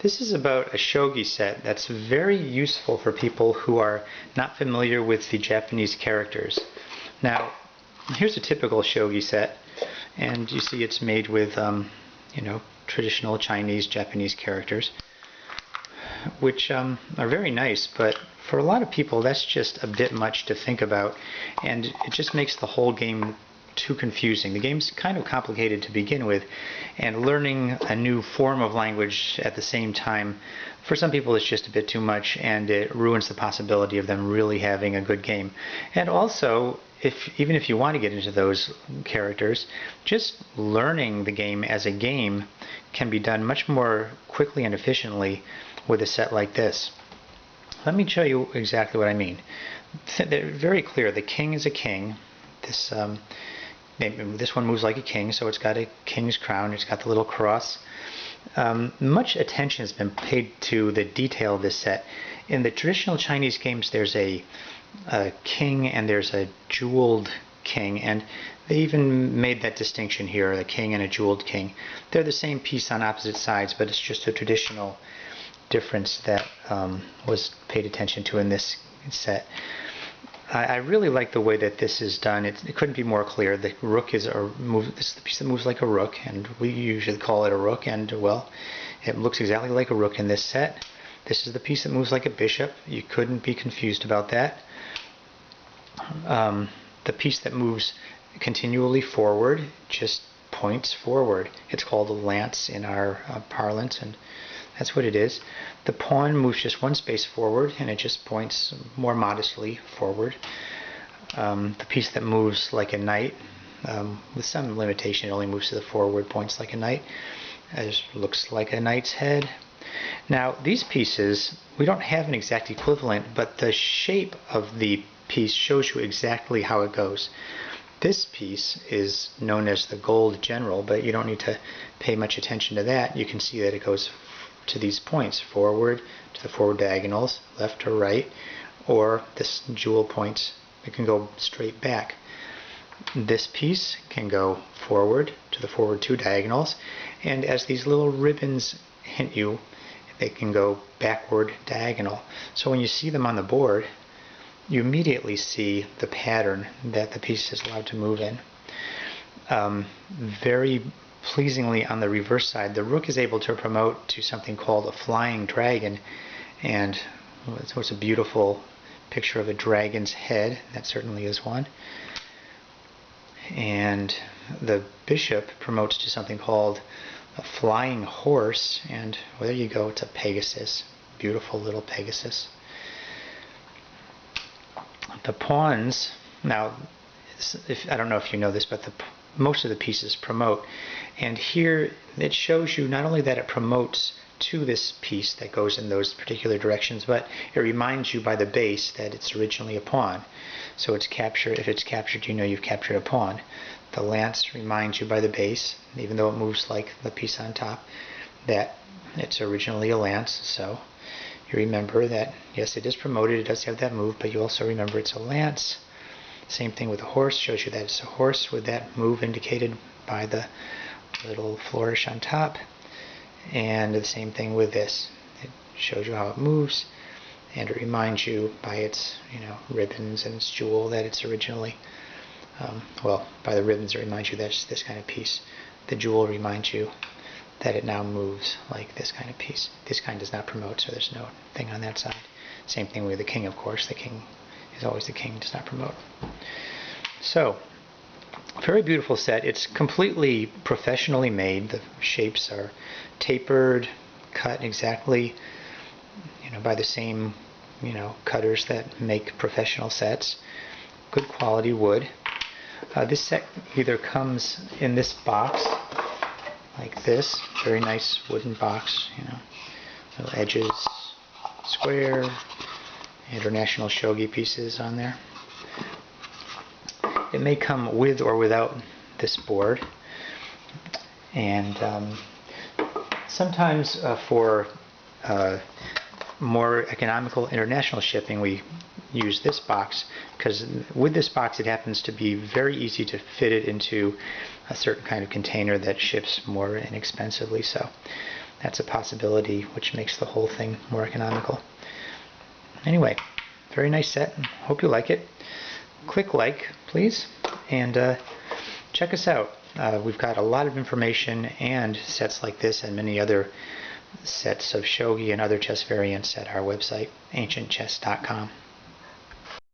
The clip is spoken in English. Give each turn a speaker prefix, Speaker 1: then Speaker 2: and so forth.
Speaker 1: This is about a shogi set that's very useful for people who are not familiar with the Japanese characters. Now, here's a typical shogi set, and you see it's made with, traditional Chinese, Japanese characters, which are very nice, but for a lot of people that's just a bit much to think about, and it just makes the whole game too confusing. The game's kind of complicated to begin with, and learning a new form of language at the same time, for some people it's just a bit too much, and it ruins the possibility of them really having a good game. And also, even if you want to get into those characters, just learning the game as a game can be done much more quickly and efficiently with a set like this. Let me show you exactly what I mean. They're very clear. The king is a king. This one moves like a king, so it's got a king's crown. It's got the little cross. Much attention has been paid to the detail of this set. In the traditional Chinese games, there's a king and there's a jeweled king, and they even made that distinction here, a king and a jeweled king. They're the same piece on opposite sides, but it's just a traditional difference that was paid attention to in this set. I really like the way that this is done. It couldn't be more clear. The rook is this is the piece that moves like a rook, and we usually call it a rook, and well, it looks exactly like a rook in this set. This is the piece that moves like a bishop. You couldn't be confused about that. The piece that moves continually forward just points forward. It's called a lance in our parlance, and that's what it is. The pawn moves just one space forward, and it just points more modestly forward. The piece that moves like a knight, with some limitation, it only moves to the forward, points like a knight. It looks like a knight's head. Now, these pieces, we don't have an exact equivalent, but the shape of the piece shows you exactly how it goes. This piece is known as the gold general, but you don't need to pay much attention to that. You can see that it goes to these points, forward, to the forward diagonals, left or right, or this jewel points, it can go straight back. This piece can go forward to the forward two diagonals, and as these little ribbons hint you, they can go backward diagonal. So when you see them on the board, you immediately see the pattern that the piece is allowed to move in. Very pleasingly, on the reverse side, the rook is able to promote to something called a flying dragon, and so it's a beautiful picture of a dragon's head. That certainly is one. And the bishop promotes to something called a flying horse, and well, there you go, it's a Pegasus, beautiful little Pegasus. The pawns, now, I don't know if you know this, but most of the pieces promote, and here it shows you not only that it promotes to this piece that goes in those particular directions, but it reminds you by the base that it's originally a pawn. So it's captured. If it's captured, you know you've captured a pawn. The lance reminds you by the base, even though it moves like the piece on top, that it's originally a lance. So you remember that, yes, it is promoted, it does have that move, but you also remember it's a lance. Same thing with the horse, shows you that it's a horse with that move indicated by the little flourish on top. And the same thing with this. It shows you how it moves, and it reminds you by its ribbons and its jewel that it's originally, by the ribbons it reminds you that it's this kind of piece. The jewel reminds you that it now moves like this kind of piece. This kind does not promote, so there's no thing on that side. Same thing with the king, of course. The king is always the king, does not promote. So, very beautiful set. It's completely professionally made. The shapes are tapered, cut exactly, by the same, cutters that make professional sets. Good quality wood. This set either comes in this box, like this, very nice wooden box, little edges, square, international shogi pieces on there. It may come with or without this board, and sometimes for more economical international shipping we use this box, because with this box it happens to be very easy to fit it into a certain kind of container that ships more inexpensively. So that's a possibility, which makes the whole thing more economical. Anyway, very nice set. Hope you like it. Click like, please, and check us out. We've got a lot of information and sets like this and many other sets of shogi and other chess variants at our website, ancientchess.com.